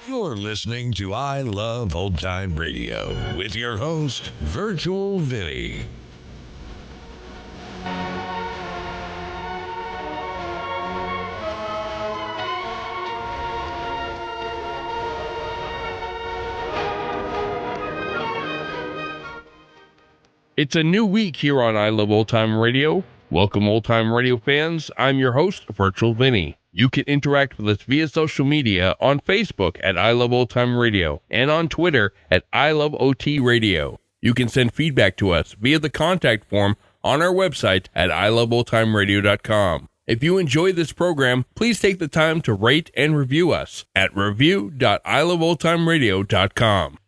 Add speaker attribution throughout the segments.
Speaker 1: You're listening to I Love Old Time Radio with your host, Virtual Vinny.
Speaker 2: It's a new week here on I Love Old Time Radio. Welcome, Old Time Radio fans. I'm your host, Virtual Vinny. You can interact with us via social media on Facebook at I Love Old Time Radio and on Twitter at I Love OT Radio. You can send feedback to us via the contact form on our website at iloveoldtimeradio.com. If you enjoy this program, please take the time to rate and review us at review.iloveoldtimeradio.com.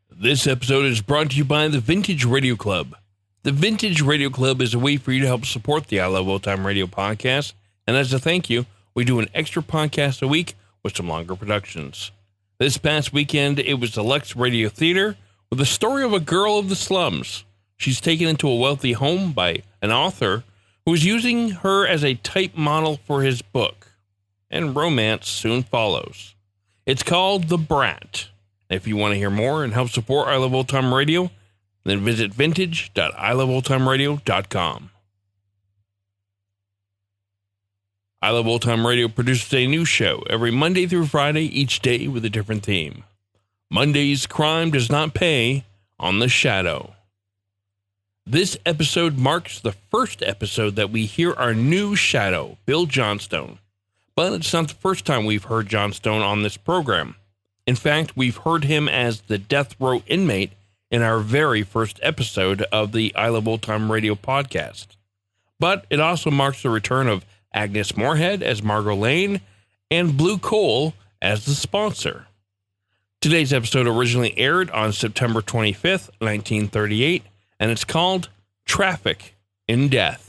Speaker 2: This episode is brought to you by the Vintage Radio Club. The Vintage Radio Club is a way for you to help support the I Love Old Time Radio podcast, and as a thank you, we do an extra podcast a week with some longer productions. This past weekend, it was the Lex Radio Theater with the story of a girl of the slums. She's taken into a wealthy home by an author who is using her as a type model for his book, and romance soon follows. It's called The Brat. If you want to hear more and help support I Love Old Time Radio, then visit vintage.iloveoldtimeradio.com. I Love Old Time Radio produces a new show every Monday through Friday, each day with a different theme. Monday's Crime Does Not Pay on The Shadow. This episode marks the first episode that we hear our new Shadow, Bill Johnstone. But it's not the first time we've heard Johnstone on this program. In fact, we've heard him as the death row inmate in our very first episode of the I Love Old Time Radio podcast. But it also marks the return of Agnes Moorehead as Margot Lane and Blue Coal as the sponsor. Today's episode originally aired on September 25th, 1938, and it's called Traffic in Death.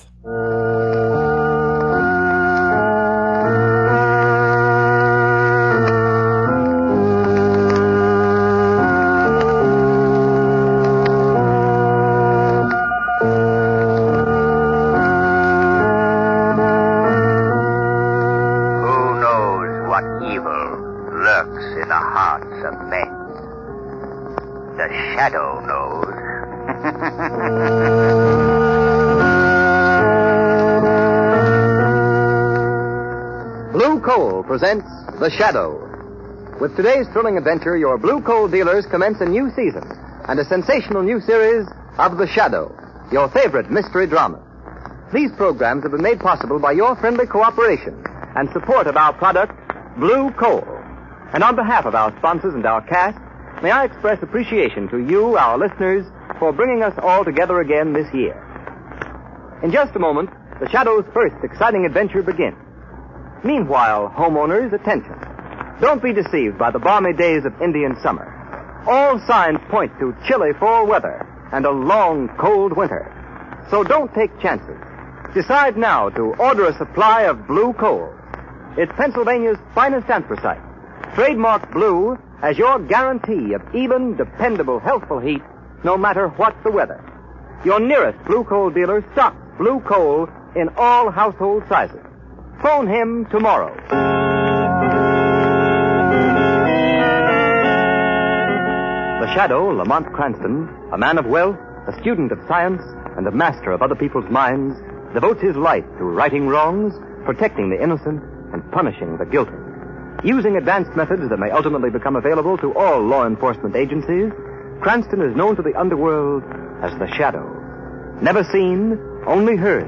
Speaker 3: Shadow knows.
Speaker 4: Blue Coal presents The Shadow. With today's thrilling adventure, your Blue Coal dealers commence a new season and a sensational new series of The Shadow, your favorite mystery drama. These programs have been made possible by your friendly cooperation and support of our product, Blue Coal. And on behalf of our sponsors and our cast, may I express appreciation to you, our listeners, for bringing us all together again this year. In just a moment, The Shadow's first exciting adventure begins. Meanwhile, homeowners, attention. Don't be deceived by the balmy days of Indian summer. All signs point to chilly fall weather and a long, cold winter. So don't take chances. Decide now to order a supply of Blue Coal. It's Pennsylvania's finest anthracite, trademarked blue, as your guarantee of even, dependable, healthful heat, no matter what the weather. Your nearest Blue Coal dealer stocks Blue Coal in all household sizes. Phone him tomorrow. The Shadow, Lamont Cranston, a man of wealth, a student of science, and a master of other people's minds, devotes his life to righting wrongs, protecting the innocent, and punishing the guilty. Using advanced methods that may ultimately become available to all law enforcement agencies, Cranston is known to the underworld as the Shadow. Never seen, only heard,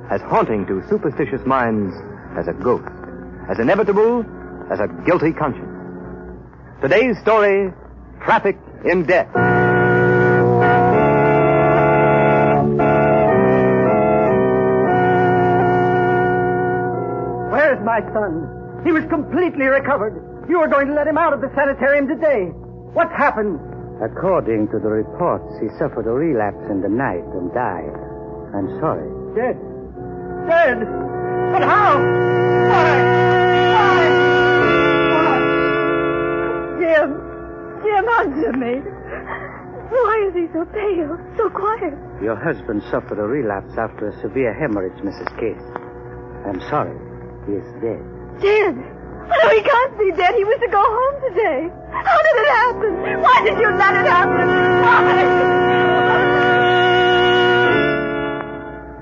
Speaker 4: as haunting to superstitious minds as a ghost, as inevitable as a guilty conscience. Today's story, Traffic in Death.
Speaker 5: Where's my son? He was completely recovered. You were going to let him out of the sanitarium today. What's happened?
Speaker 6: According to the reports, he suffered a relapse in the night and died. I'm sorry.
Speaker 5: Dead. Dead? But how? Why?
Speaker 7: Jim, answer me. Why is he so pale, so quiet?
Speaker 6: Your husband suffered a relapse after a severe hemorrhage, Mrs. Case. I'm sorry. He is dead.
Speaker 7: Dead? No, he can't be dead. He was to go home today. How did it happen? Why did you let it happen? Why?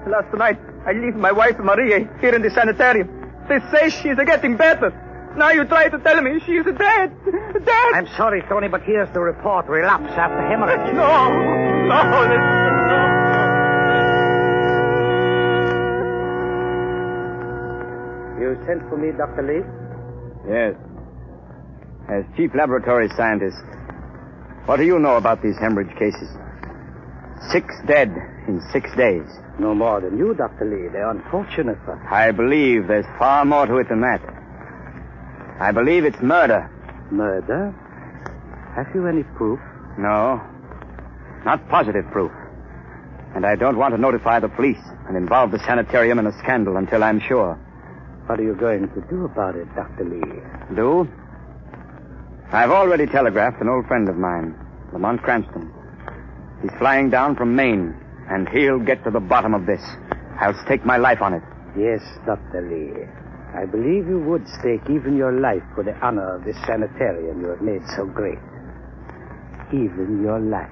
Speaker 5: Last night, I left my wife, Maria, here in the sanitarium. They say she's getting better. Now you try to tell me she's dead. Dead.
Speaker 6: I'm sorry, Tony, but here's the report. Relapse after hemorrhage.
Speaker 5: No.
Speaker 6: You sent for me, Dr. Lee?
Speaker 4: Yes. As chief laboratory scientist, what do you know about these hemorrhage cases? 6 dead in 6 days.
Speaker 6: No more than you, Dr. Lee. They're unfortunate, but...
Speaker 4: I believe there's far more to it than that. I believe it's murder.
Speaker 6: Murder? Have you any proof?
Speaker 4: No. Not positive proof. And I don't want to notify the police and involve the sanitarium in a scandal until I'm sure.
Speaker 6: What are you going to do about it, Dr. Lee?
Speaker 4: Do? I've already telegraphed an old friend of mine, Lamont Cranston. He's flying down from Maine, and he'll get to the bottom of this. I'll stake my life on it.
Speaker 6: Yes, Dr. Lee. I believe you would stake even your life for the honor of this sanitarium you have made so great. Even your life.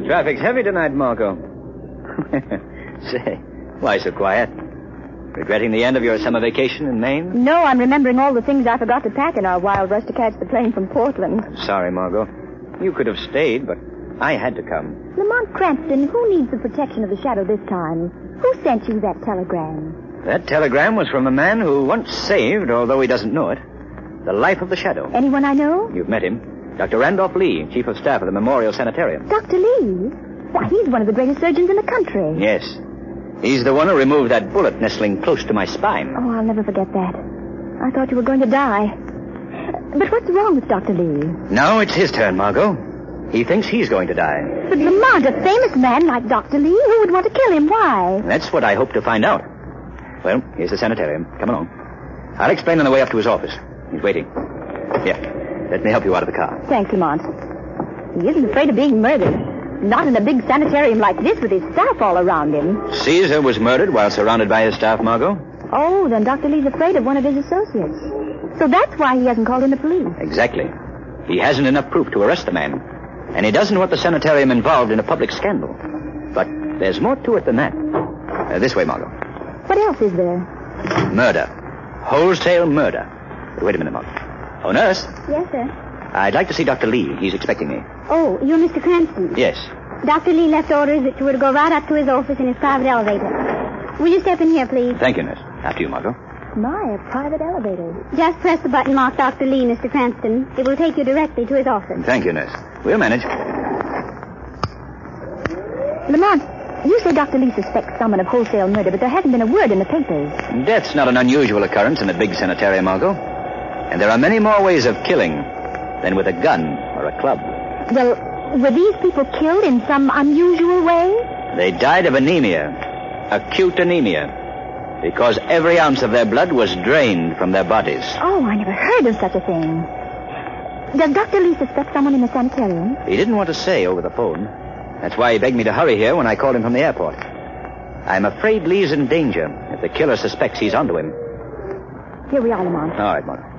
Speaker 4: Traffic's heavy tonight, Marco. Say, why so quiet? Regretting the end of your summer vacation in Maine?
Speaker 7: No, I'm remembering all the things I forgot to pack in our wild rush to catch the plane from Portland.
Speaker 4: I'm sorry, Margot. You could have stayed, but I had to come.
Speaker 7: Lamont Cranston, who needs the protection of the shadow this time? Who sent you that telegram?
Speaker 4: That telegram was from a man who once saved, although he doesn't know it, the life of the shadow.
Speaker 7: Anyone I know?
Speaker 4: You've met him. Dr. Randolph Lee, Chief of Staff of the Memorial Sanitarium.
Speaker 7: Dr. Lee? Why, he's one of the greatest surgeons in the country.
Speaker 4: Yes. He's the one who removed that bullet nestling close to my spine.
Speaker 7: Oh, I'll never forget that. I thought you were going to die. But what's wrong with Dr. Lee?
Speaker 4: Now it's his turn, Margot. He thinks he's going to die.
Speaker 7: But Lamont, a famous man like Dr. Lee, who would want to kill him? Why?
Speaker 4: That's what I hope to find out. Well, here's the sanitarium. Come along. I'll explain on the way up to his office. He's waiting. Here. Let me help you out of the car.
Speaker 7: Thanks, Lamont. He isn't afraid of being murdered. Not in a big sanitarium like this with his staff all around him.
Speaker 4: Caesar was murdered while surrounded by his staff, Margot.
Speaker 7: Oh, then Dr. Lee's afraid of one of his associates. So that's why he hasn't called in the police.
Speaker 4: Exactly. He hasn't enough proof to arrest the man. And he doesn't want the sanitarium involved in a public scandal. But there's more to it than that. This way, Margot.
Speaker 7: What else is there?
Speaker 4: Murder. Wholesale murder. But wait a minute, Margot. Oh, nurse.
Speaker 7: Yes, sir.
Speaker 4: I'd like to see Dr. Lee. He's expecting me.
Speaker 7: Oh, you're Mr. Cranston?
Speaker 4: Yes.
Speaker 7: Dr. Lee left orders that you were to go right up to his office in his private elevator. Will you step in here, please?
Speaker 4: Thank you, nurse. After you, Margot.
Speaker 7: My, a private elevator. Just press the button marked Dr. Lee, Mr. Cranston. It will take you directly to his office.
Speaker 4: Thank you, nurse. We'll manage.
Speaker 7: Lamont, you say Dr. Lee suspects someone of wholesale murder, but there hasn't been a word in the papers.
Speaker 4: Death's not an unusual occurrence in a big sanitarium, Margot. And there are many more ways of killing than with a gun or a club.
Speaker 7: Well, were these people killed in some unusual way?
Speaker 4: They died of anemia, acute anemia, because every ounce of their blood was drained from their bodies.
Speaker 7: Oh, I never heard of such a thing. Does Dr. Lee suspect someone in the sanitarium?
Speaker 4: He didn't want to say over the phone. That's why he begged me to hurry here when I called him from the airport. I'm afraid Lee's in danger if the killer suspects he's onto him.
Speaker 7: Here we are, Lamont.
Speaker 4: All right, Mark.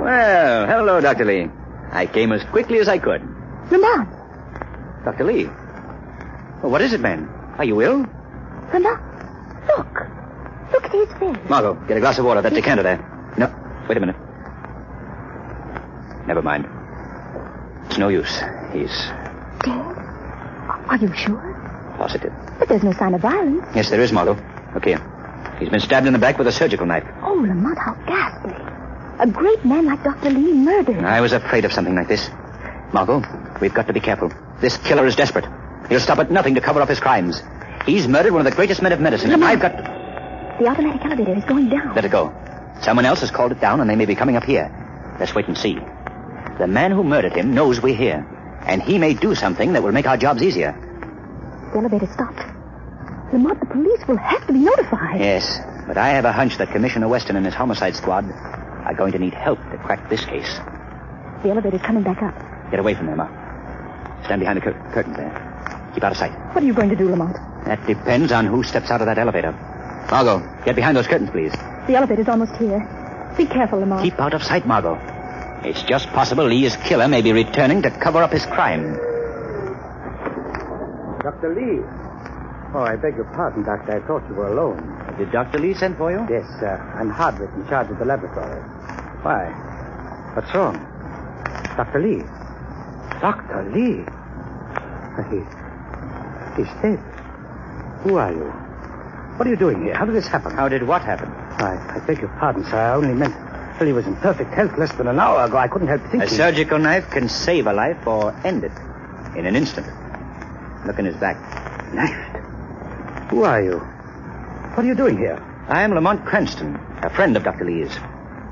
Speaker 4: Well, hello, Dr. Lee. I came as quickly as I could.
Speaker 7: Lamont!
Speaker 4: Dr. Lee? Well, what is it, man? Are you ill?
Speaker 7: Lamont, look. Look at his face.
Speaker 4: Margot, get a glass of water. That decanter there. No, wait a minute. Never mind. It's no use. He's...
Speaker 7: Dead? Are you sure?
Speaker 4: Positive.
Speaker 7: But there's no sign of violence.
Speaker 4: Yes, there is, Margot. Look here. He's been stabbed in the back with a surgical knife.
Speaker 7: Oh, Lamont, how ghastly. A great man like Dr. Lee murdered.
Speaker 4: I was afraid of something like this. Margot, we've got to be careful. This killer is desperate. He'll stop at nothing to cover up his crimes. He's murdered one of the greatest men of medicine,
Speaker 7: Lamont,
Speaker 4: and I've got...
Speaker 7: The automatic elevator is going down.
Speaker 4: Let it go. Someone else has called it down, and they may be coming up here. Let's wait and see. The man who murdered him knows we're here, and he may do something that will make our jobs easier.
Speaker 7: The elevator stopped. Lamont, the police will have to be notified.
Speaker 4: Yes, but I have a hunch that Commissioner Weston and his homicide squad are going to need help to crack this case.
Speaker 7: The elevator's coming back up.
Speaker 4: Get away from there, Mark.
Speaker 8: Stand behind the curtains there. Keep out of sight.
Speaker 7: What are you going to do, Lamont?
Speaker 8: That depends on who steps out of that elevator. Margot, get behind those curtains, please.
Speaker 7: The elevator's almost here. Be careful, Lamont.
Speaker 8: Keep out of sight, Margot. It's just possible Lee's killer may be returning to cover up his crime.
Speaker 6: Dr. Lee. Oh, I beg your pardon, Doctor. I thought you were alone.
Speaker 8: Did Dr. Lee send for you?
Speaker 6: Yes, I'm Hardwick, in charge of the laboratory. Why? What's wrong? Dr. Lee. Dr. Lee? He's dead. Who are you? What are you doing here? How did this happen?
Speaker 8: How did what happen?
Speaker 6: I beg your pardon, sir. I only meant... Well, he was in perfect health less than an hour ago. I couldn't help thinking...
Speaker 8: A surgical knife can save a life or end it in an instant. Look in his back.
Speaker 6: Knifed? Who are you? What are you doing here?
Speaker 8: I am Lamont Cranston, a friend of Dr. Lee's.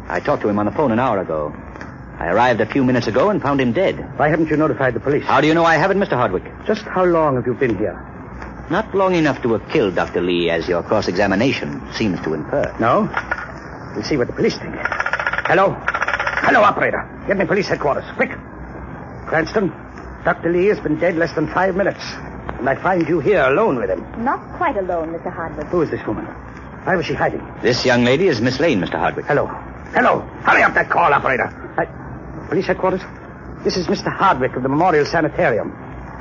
Speaker 8: I talked to him on the phone an hour ago. I arrived a few minutes ago and found him dead.
Speaker 6: Why haven't you notified the police?
Speaker 8: How do you know I haven't, Mr. Hardwick?
Speaker 6: Just how long have you been here?
Speaker 8: Not long enough to have killed Dr. Lee, as your cross-examination seems to infer.
Speaker 6: No? We'll see what the police think. Hello? Hello, operator. Get me police headquarters. Quick. Cranston, Dr. Lee has been dead less than 5 minutes. And I find you here alone with him.
Speaker 7: Not quite alone, Mr. Hardwick.
Speaker 6: Who is this woman? Why was she hiding?
Speaker 8: This young lady is Miss Lane, Mr. Hardwick.
Speaker 6: Hello. Hello. Hurry up that call, operator. Police headquarters? This is Mr. Hardwick of the Memorial Sanitarium.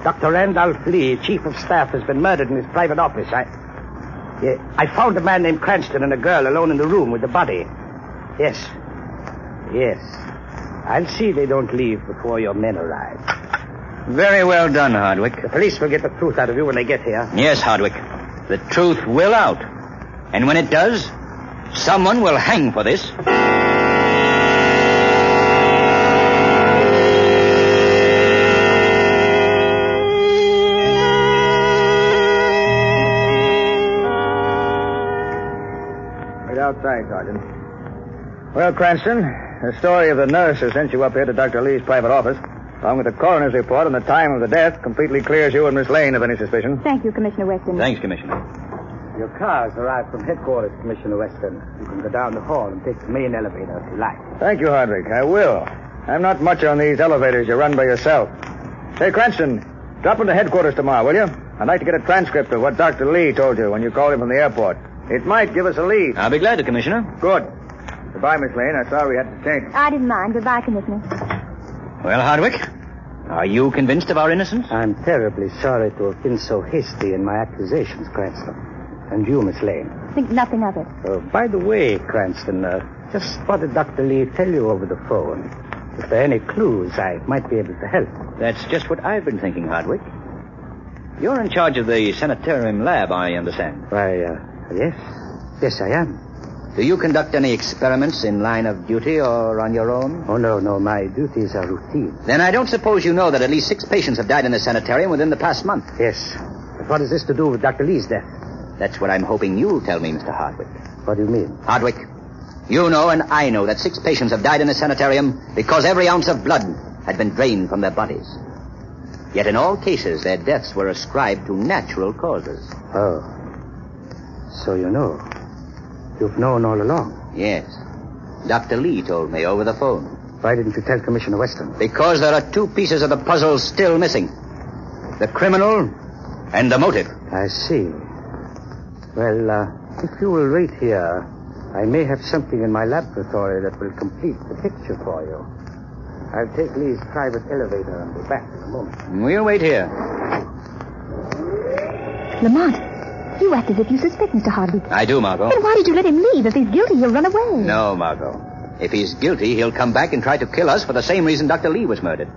Speaker 6: Dr. Randolph Lee, chief of staff, has been murdered in his private office. I found a man named Cranston and a girl alone in the room with the body. Yes. I'll see they don't leave before your men arrive.
Speaker 8: Very well done, Hardwick.
Speaker 6: The police will get the truth out of you when they get here.
Speaker 8: Yes, Hardwick. The truth will out. And when it does, someone will hang for this.
Speaker 5: Outside, Sergeant. Well, Cranston, the story of the nurse who sent you up here to Dr. Lee's private office, along with the coroner's report and the time of the death, completely clears you and Miss Lane of any suspicion.
Speaker 7: Thank you, Commissioner Weston.
Speaker 8: Thanks, Commissioner.
Speaker 6: Your car's arrived from headquarters, Commissioner Weston. You can go down the hall and take the main elevator if you like.
Speaker 5: Thank you, Hardwick. I will. I'm not much on these elevators you run by yourself. Say, Cranston, drop into headquarters tomorrow, will you? I'd like to get a transcript of what Dr. Lee told you when you called him from the airport. It might give us a lead.
Speaker 8: I'll be glad to, Commissioner.
Speaker 5: Good. Goodbye, Miss Lane. I'm sorry we had to change.
Speaker 7: I didn't mind. Goodbye, Commissioner.
Speaker 8: Well, Hardwick, are you convinced of our innocence?
Speaker 6: I'm terribly sorry to have been so hasty in my accusations, Cranston. And you, Miss Lane.
Speaker 7: Think nothing of it.
Speaker 6: By the way, Cranston, just what did Dr. Lee tell you over the phone? If there are any clues, I might be able to help.
Speaker 8: That's just what I've been thinking, Hardwick. You're in charge of the sanitarium lab, I understand.
Speaker 6: Why, yes. Yes, I am.
Speaker 8: Do you conduct any experiments in line of duty or on your own?
Speaker 6: Oh, no. My duties are routine.
Speaker 8: Then I don't suppose you know that at least 6 patients have died in the sanitarium within the past month.
Speaker 6: Yes. But what has this to do with Dr. Lee's death?
Speaker 8: That's what I'm hoping you'll tell me, Mr. Hardwick.
Speaker 6: What do you mean?
Speaker 8: Hardwick, you know and I know that 6 patients have died in the sanitarium because every ounce of blood had been drained from their bodies. Yet in all cases, their deaths were ascribed to natural causes.
Speaker 6: Oh. So you know. You've known all along.
Speaker 8: Yes. Dr. Lee told me over the phone.
Speaker 6: Why didn't you tell Commissioner Weston?
Speaker 8: Because there are 2 pieces of the puzzle still missing. The criminal and the motive.
Speaker 6: I see. Well, if you will wait here, I may have something in my laboratory that will complete the picture for you. I'll take Lee's private elevator and be back in a moment.
Speaker 8: We'll wait here.
Speaker 7: Lamont, you act as if you suspect Mr. Hardwick.
Speaker 8: I do, Margot.
Speaker 7: Then why did you let him leave? If he's guilty, he'll run away.
Speaker 8: No, Margot. If he's guilty, he'll come back and try to kill us for the same reason Dr. Lee was murdered.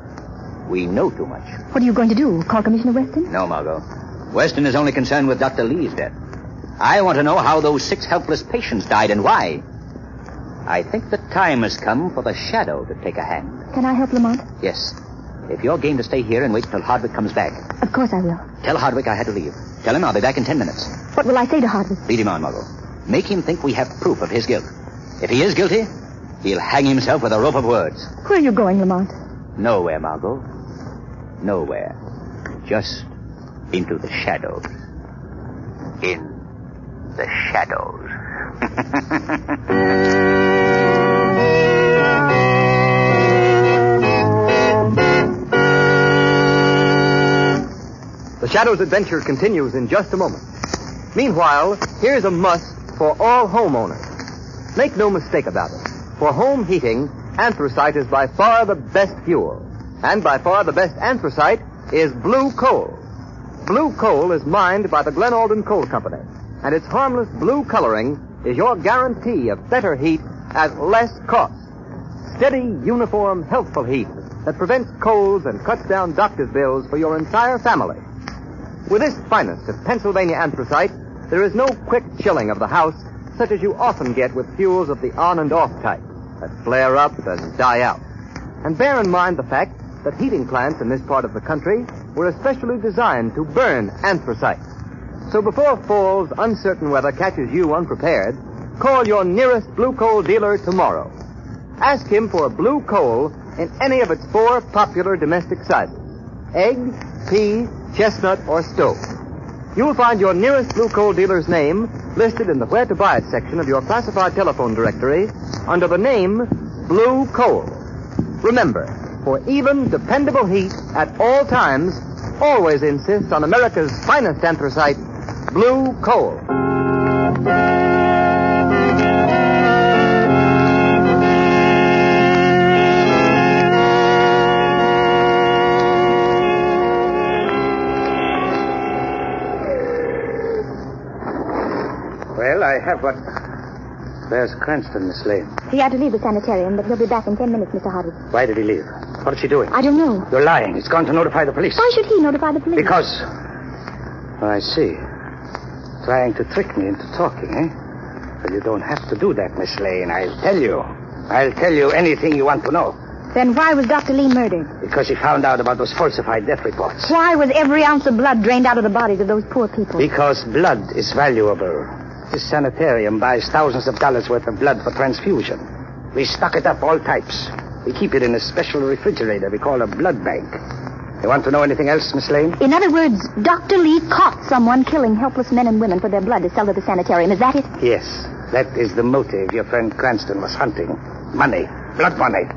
Speaker 8: We know too much.
Speaker 7: What are you going to do? Call Commissioner Weston?
Speaker 8: No, Margot. Weston is only concerned with Dr. Lee's death. I want to know how those 6 helpless patients died and why. I think the time has come for the shadow to take a hand.
Speaker 7: Can I help, Lamont?
Speaker 8: Yes. If you're game to stay here and wait till Hardwick comes back.
Speaker 7: Of course I will.
Speaker 8: Tell Hardwick I had to leave. Tell him I'll be back in 10 minutes.
Speaker 7: What will I say to Hardwick?
Speaker 8: Lead him on, Margot. Make him think we have proof of his guilt. If he is guilty, he'll hang himself with a rope of words.
Speaker 7: Where are you going, Lamont?
Speaker 8: Nowhere, Margot. Nowhere. Just into the shadows. In the shadows.
Speaker 4: Shadow's adventure continues in just a moment. Meanwhile, here's a must for all homeowners. Make no mistake about it. For home heating, anthracite is by far the best fuel. And by far the best anthracite is blue coal. Blue coal is mined by the Glen Alden Coal Company, and its harmless blue coloring is your guarantee of better heat at less cost. Steady, uniform, healthful heat that prevents colds and cuts down doctor's bills for your entire family. With this finest of Pennsylvania anthracite, there is no quick chilling of the house such as you often get with fuels of the on and off type that flare up and die out. And bear in mind the fact that heating plants in this part of the country were especially designed to burn anthracite. So before fall's uncertain weather catches you unprepared, call your nearest blue coal dealer tomorrow. Ask him for blue coal in any of its 4 popular domestic sizes: egg, pea, chestnut, or stove. You'll find your nearest blue coal dealer's name listed in the Where to Buy It section of your classified telephone directory under the name Blue Coal. Remember, for even, dependable heat at all times, always insist on America's finest anthracite, Blue Coal.
Speaker 6: Well, I have what... There's Cranston, Miss Lane.
Speaker 7: He had to leave the sanitarium, but he'll be back in 10 minutes, Mr. Hardwick.
Speaker 6: Why did he leave? What is he doing?
Speaker 7: I don't know.
Speaker 6: You're lying. He's gone to notify the police.
Speaker 7: Why should he notify the police?
Speaker 6: Because... Oh, I see. Trying to trick me into talking, eh? Well, you don't have to do that, Miss Lane. I'll tell you. I'll tell you anything you want to know.
Speaker 7: Then why was Dr. Lee murdered?
Speaker 6: Because he found out about those falsified death reports.
Speaker 7: Why was every ounce of blood drained out of the bodies of those poor people?
Speaker 6: Because blood is valuable. This sanitarium buys thousands of dollars worth of blood for transfusion. We stock it up, all types. We keep it in a special refrigerator we call a blood bank. You want to know anything else, Miss Lane?
Speaker 7: In other words, Dr. Lee caught someone killing helpless men and women for their blood to sell to the sanitarium. Is that it?
Speaker 6: Yes. That is the motive your friend Cranston was hunting. Money. Blood money.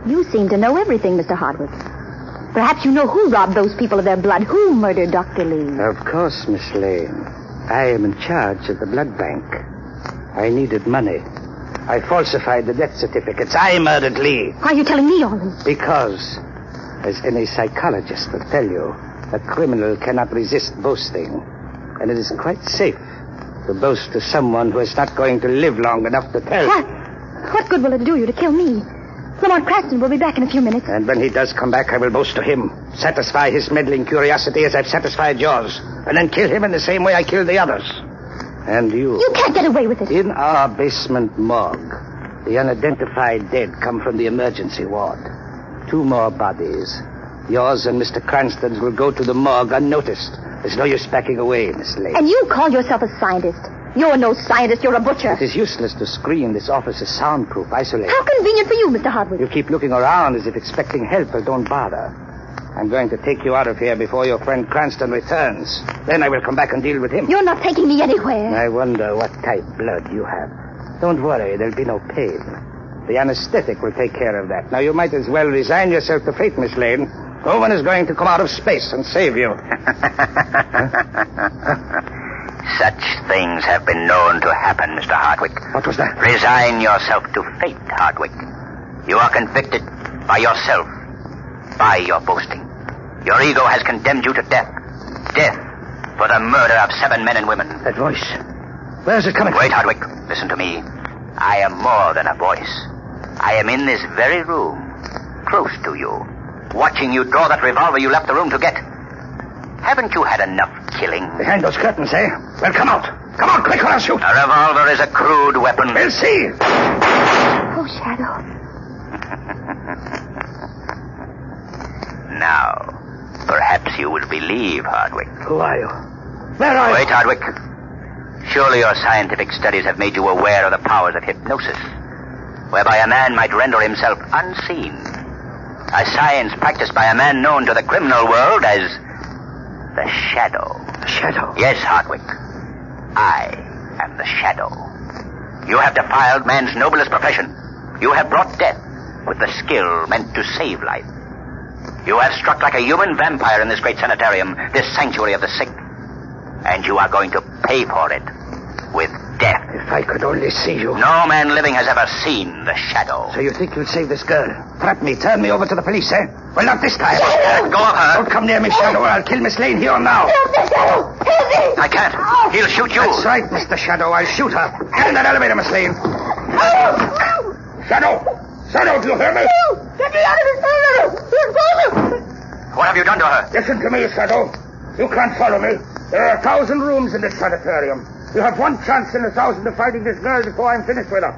Speaker 7: You seem to know everything, Mr. Hardwick. Perhaps you know who robbed those people of their blood. Who murdered Dr. Lee?
Speaker 6: Of course, Miss Lane. I am in charge of the blood bank. I needed money. I falsified the death certificates. I murdered Lee.
Speaker 7: Why are you telling me all this?
Speaker 6: Because, as any psychologist will tell you, a criminal cannot resist boasting. And it is quite safe to boast to someone who is not going to live long enough to tell.
Speaker 7: What good will it do you to kill me? Lamont Cranston will be back in a few minutes.
Speaker 6: And when he does come back, I will boast to him. Satisfy his meddling curiosity as I've satisfied yours. And then kill him in the same way I killed the others. And you.
Speaker 7: You can't get away with it.
Speaker 6: In our basement morgue, the unidentified dead come from the emergency ward. 2 more bodies. Yours and Mr. Cranston's will go to the morgue unnoticed. There's no use backing away, Miss Lane.
Speaker 7: And you call yourself a scientist. You're no scientist, you're a butcher.
Speaker 6: It is useless to screen. This office is soundproof, isolated.
Speaker 7: How convenient for you, Mr. Hardwick.
Speaker 6: You keep looking around as if expecting help, but don't bother. I'm going to take you out of here before your friend Cranston returns. Then I will come back and deal with him.
Speaker 7: You're not taking me anywhere.
Speaker 6: I wonder what type blood you have. Don't worry, there'll be no pain. The anesthetic will take care of that. Now, you might as well resign yourself to fate, Miss Lane. No one is going to come out of space and save you.
Speaker 8: Such things have been known to happen, Mr. Hardwick.
Speaker 6: What was that?
Speaker 8: Resign yourself to fate, Hardwick. You are convicted by yourself, by your boasting. Your ego has condemned you to death. Death for the murder of 7 men and women.
Speaker 6: That voice. Where is it coming from?
Speaker 8: Wait, Hardwick. Listen to me. I am more than a voice. I am in this very room, close to you, watching you draw that revolver you left the room to get. Haven't you had enough killing?
Speaker 6: Behind those curtains, eh? Well, come out. Come out, quick, or I'll shoot.
Speaker 8: A revolver is a crude weapon.
Speaker 6: We'll see.
Speaker 7: Oh, Shadow.
Speaker 8: Now, perhaps you will believe, Hardwick.
Speaker 6: Who are you? Where are you?
Speaker 8: Wait, Hardwick. Surely your scientific studies have made you aware of the powers of hypnosis, whereby a man might render himself unseen. A science practiced by a man known to the criminal world as the Shadow.
Speaker 6: The Shadow?
Speaker 8: Yes, Hardwick. I am the Shadow. You have defiled man's noblest profession. You have brought death with the skill meant to save life.
Speaker 3: You have struck like a human vampire in this great sanitarium, this sanctuary of the sick. And you are going to pay for it with death.
Speaker 6: If I could only see you.
Speaker 3: No man living has ever seen the shadow.
Speaker 6: So you think you'll save this girl? Threaten me, turn me over to the police, eh? Well, not this time.
Speaker 3: Let go of her.
Speaker 6: Don't come near me, Shadow, or I'll kill Miss Lane here and now.
Speaker 7: Help me, Shadow! Help me!
Speaker 3: I can't. He'll shoot you.
Speaker 6: That's right, Mr. Shadow. I'll shoot her. Get in that elevator, Miss Lane. Shadow! Shadow, do you hear me?
Speaker 7: Get me out of this elevator!
Speaker 3: What have you done to her?
Speaker 6: Listen to me, Shadow. You can't follow me. There are 1,000 rooms in this sanitarium. You have one chance in 1,000 of finding this girl before I'm finished with her.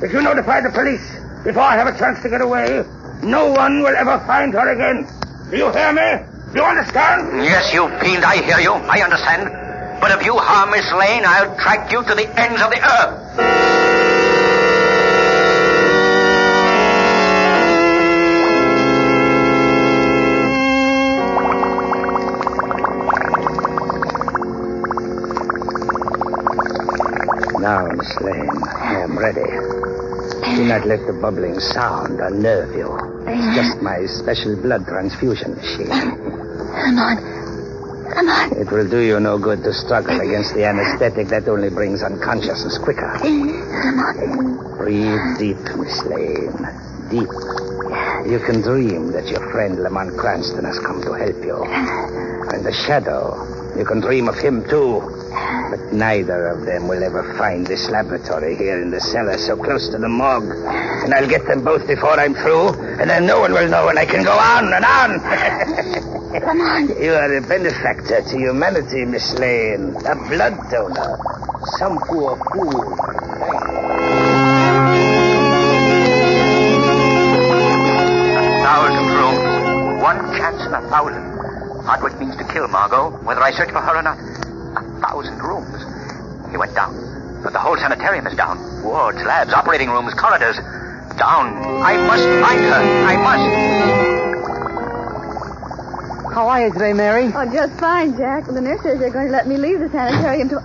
Speaker 6: If you notify the police before I have a chance to get away, no one will ever find her again. Do you hear me? Do you understand?
Speaker 3: Yes, you fiend, I hear you. I understand. But if you harm Miss Lane, I'll track you to the ends of the earth.
Speaker 6: Now, Miss Lane, I am ready. Do not let the bubbling sound unnerve you. It's just my special blood transfusion machine.
Speaker 7: Come on. Come on.
Speaker 6: It will do you no good to struggle against the anesthetic that only brings unconsciousness quicker.
Speaker 7: Come on.
Speaker 6: Breathe deep, Miss Lane. Deep. You can dream that your friend Lamont Cranston has come to help you. And the Shadow, you can dream of him too. But neither of them will ever find this laboratory here in the cellar so close to the morgue. And I'll get them both before I'm through, and then no one will know, and I can go on and on.
Speaker 7: Come on.
Speaker 6: You are a benefactor to humanity, Miss Lane. A blood donor. Some poor fool.
Speaker 3: 1,000 rooms. One chance in 1,000. Hardwick means to kill Margot, whether I search for her or not. 1,000 rooms. He went down. But the whole sanitarium is down. Wards, labs, operating rooms, corridors. Down. I must find her. I must.
Speaker 4: How are you today, Mary?
Speaker 7: Oh, just fine, Jack. The nurse says they're going to let me leave the sanitarium to...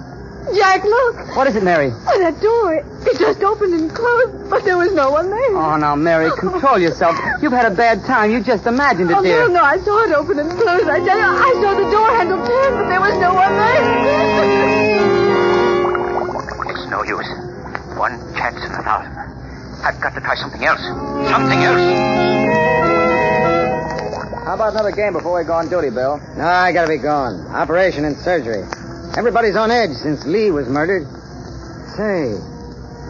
Speaker 7: Jack, look.
Speaker 4: What is it, Mary?
Speaker 7: Oh, that door. It just opened and closed, but there was no one there.
Speaker 4: Oh, now, Mary, control yourself. You've had a bad time. You just imagined it, dear.
Speaker 7: No, I saw it open and close. I tell you, I saw the door handle turn, but there was no one there.
Speaker 3: It's no use. One chance in 1,000. I've got to try something else. Something else.
Speaker 5: How about another game before we go on duty, Bill? No, I gotta be gone. Operation and surgery. Everybody's on edge since Lee was murdered. Say,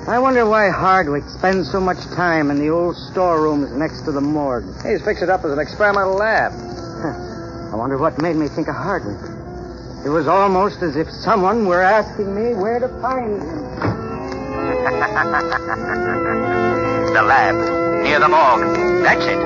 Speaker 5: I wonder why Hardwick spends so much time in the old storerooms next to the morgue. He's fixed it up as an experimental lab. I wonder what made me think of Hardwick. It was almost as if someone were asking me where to find him.
Speaker 3: The lab, near the morgue. That's it.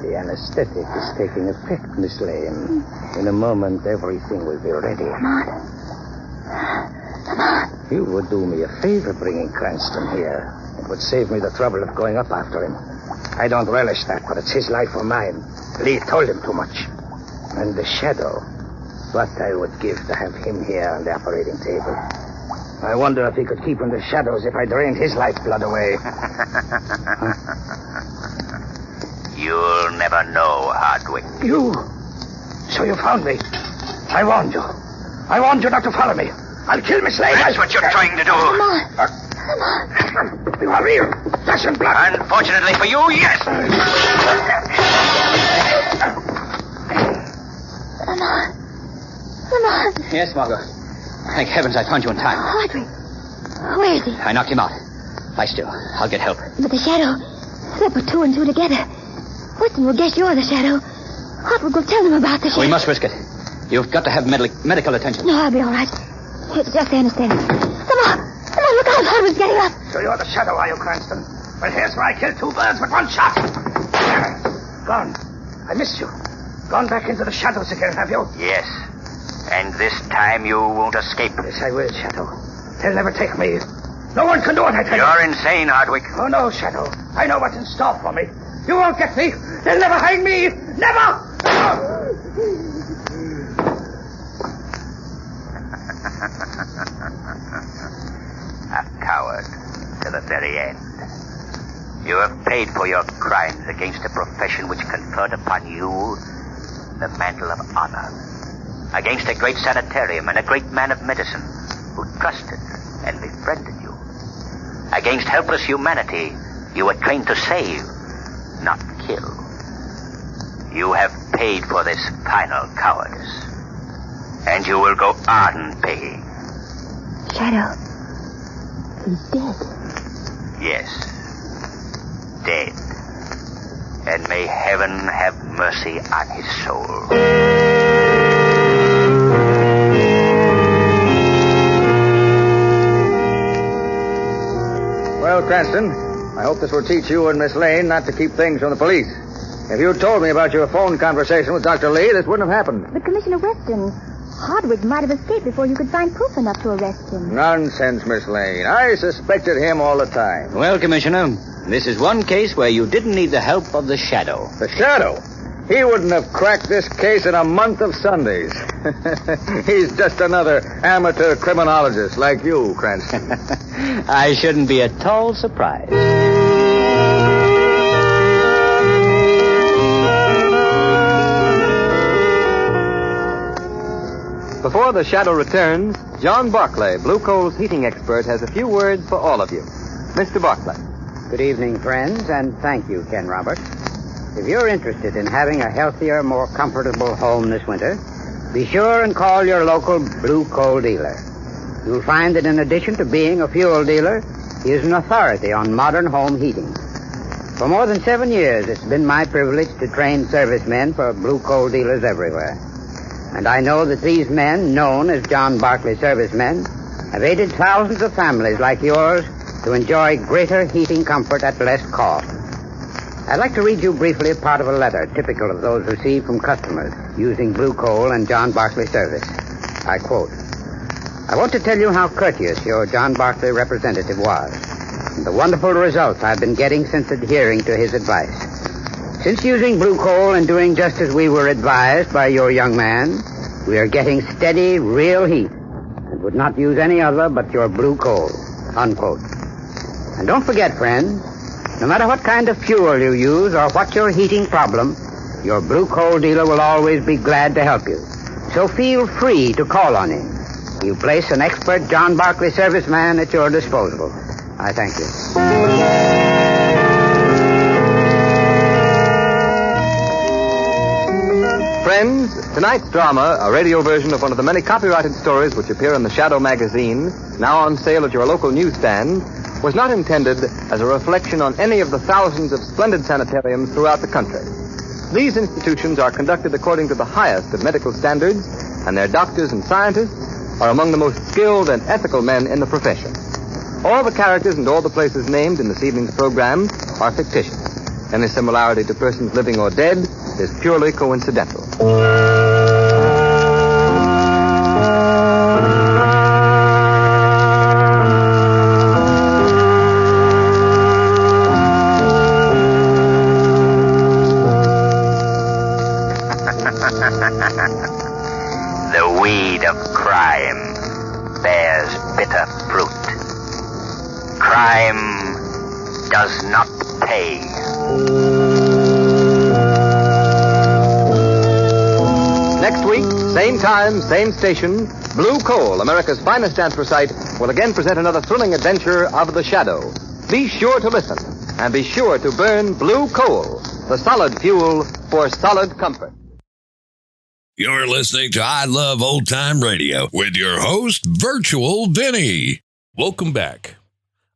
Speaker 6: The anesthetic is taking effect, Miss Lane. In a moment, everything will be ready.
Speaker 7: Come on.
Speaker 6: You would do me a favor bringing Cranston here. It would save me the trouble of going up after him. I don't relish that, but it's his life or mine. Lee told him too much. And the Shadow. What I would give to have him here on the operating table. I wonder if he could keep in the shadows if I drained his lifeblood away.
Speaker 3: You'll never know, Hardwick.
Speaker 6: You? So you found me. I warned you. I warned you not to follow me. I'll kill Miss Lane.
Speaker 3: That's what you're trying to do.
Speaker 7: Come on. Come on.
Speaker 6: You are real. Flesh and blood.
Speaker 3: Unfortunately for you, yes.
Speaker 7: Come on. Come on.
Speaker 8: Yes, Margot. Thank heavens I found you in time.
Speaker 7: Hardwick. Where is he?
Speaker 8: I knocked him out. Lie still. I'll get help.
Speaker 7: But the Shadow. They put two and two together. Whitson will guess you're the Shadow. Hardwick will tell them about the Shadow.
Speaker 8: We must risk it. You've got to have medical attention.
Speaker 7: No, I'll be all right. It's just the anesthetic. Come on. Come on, look out. Hardwick's getting up.
Speaker 6: So you're the Shadow, are you, Cranston? Well, here's where I killed two birds with one shot. Gone. I missed you. Gone back into the shadows again, have you?
Speaker 3: Yes. And this time you won't escape.
Speaker 6: Yes, I will, Shadow. They'll never take me. No one can do it, I tell you.
Speaker 3: You're insane, Hardwick.
Speaker 6: Oh, no, Shadow. I know what's in store for me. You won't get me. They'll never hang me. Never!
Speaker 3: very end. You have paid for your crimes against a profession which conferred upon you the mantle of honor. Against a great sanitarium and a great man of medicine who trusted and befriended you. Against helpless humanity you were trained to save, not kill. You have paid for this final cowardice. And you will go on paying.
Speaker 7: Shadow. He's dead.
Speaker 3: Yes. Dead. And may heaven have mercy on his soul.
Speaker 5: Well, Cranston, I hope this will teach you and Miss Lane not to keep things from the police. If you'd told me about your phone conversation with Dr. Lee, this wouldn't have happened.
Speaker 7: But Commissioner Weston, Hardwick might have escaped before you could find proof enough to arrest him.
Speaker 5: Nonsense, Miss Lane. I suspected him all the time.
Speaker 8: Well, Commissioner, this is one case where you didn't need the help of the Shadow.
Speaker 5: The Shadow? He wouldn't have cracked this case in a month of Sundays. He's just another amateur criminologist like you, Cranston.
Speaker 8: I shouldn't be at all surprised.
Speaker 4: Before the Shadow returns, John Barclay, Blue Coal's heating expert, has a few words for all of you. Mr. Barclay.
Speaker 6: Good evening, friends, and thank you, Ken Roberts. If you're interested in having a healthier, more comfortable home this winter, be sure and call your local Blue Coal dealer. You'll find that in addition to being a fuel dealer, he is an authority on modern home heating. For more than 7 years, it's been my privilege to train servicemen for Blue Coal dealers everywhere. And I know that these men, known as John Barclay servicemen, have aided thousands of families like yours to enjoy greater heating comfort at less cost. I'd like to read you briefly a part of a letter typical of those received from customers using Blue Coal and John Barclay service. I quote, "I want to tell you how courteous your John Barclay representative was, and the wonderful results I've been getting since adhering to his advice. Since using Blue Coal and doing just as we were advised by your young man, we are getting steady, real heat, and would not use any other but your Blue Coal," unquote. And don't forget, friends, no matter what kind of fuel you use or what your heating problem, your Blue Coal dealer will always be glad to help you. So feel free to call on him. He'll place an expert John Barclay serviceman at your disposal. I thank you.
Speaker 4: Friends, tonight's drama, a radio version of one of the many copyrighted stories which appear in the Shadow magazine, now on sale at your local newsstand, was not intended as a reflection on any of the thousands of splendid sanitariums throughout the country. These institutions are conducted according to the highest of medical standards, and their doctors and scientists are among the most skilled and ethical men in the profession. All the characters and all the places named in this evening's program are fictitious. Any similarity to persons living or dead is purely coincidental.
Speaker 3: The weed of crime bears bitter fruit. Crime does not pay.
Speaker 4: Next week, same time, same station, Blue Coal, America's finest anthracite, will again present another thrilling adventure of the Shadow. Be sure to listen, and be sure to burn Blue Coal, the solid fuel for solid comfort.
Speaker 1: You're listening to I Love Old Time Radio with your host, Virtual Vinny.
Speaker 2: Welcome back.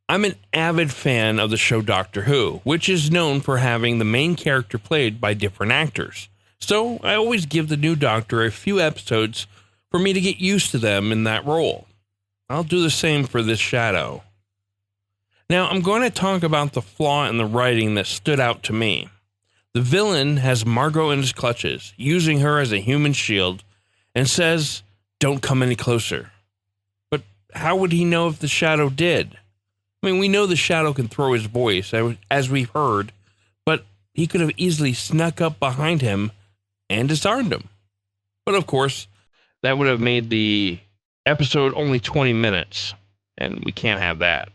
Speaker 2: I'm an avid fan of the show Doctor Who, which is known for having the main character played by different actors. So I always give the new Doctor a few episodes for me to get used to them in that role. I'll do the same for this Shadow. Now, I'm going to talk about the flaw in the writing that stood out to me. The villain has Margot in his clutches, using her as a human shield, and says, "Don't come any closer." But how would he know if the Shadow did? I mean, we know the Shadow can throw his voice, as we've heard, but he could have easily snuck up behind him and disarmed him. But of course, that would have made the episode only 20 minutes, and we can't have that.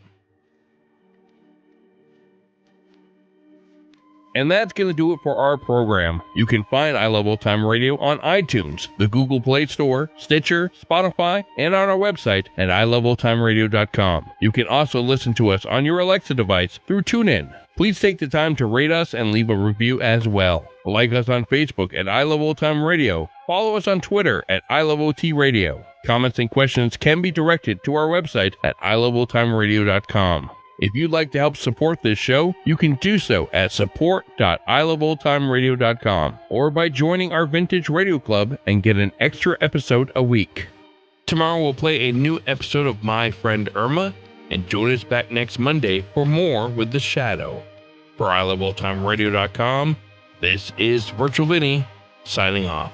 Speaker 2: And that's going to do it for our program. You can find I Love Old Time Radio on iTunes, the Google Play Store, Stitcher, Spotify, and on our website at iloveoldtimeradio.com. You can also listen to us on your Alexa device through TuneIn. Please take the time to rate us and leave a review as well. Like us on Facebook at I Love Old Time Radio. Follow us on Twitter at I Love OT Radio. Comments and questions can be directed to our website at iloveoldtimeradio.com. If you'd like to help support this show, you can do so at support.iloveoldtimeradio.com or by joining our Vintage Radio Club and get an extra episode a week. Tomorrow we'll play a new episode of My Friend Irma, and join us back next Monday for more with The Shadow. For iloveoldtimeradio.com, this is Virtual Vinny, signing off.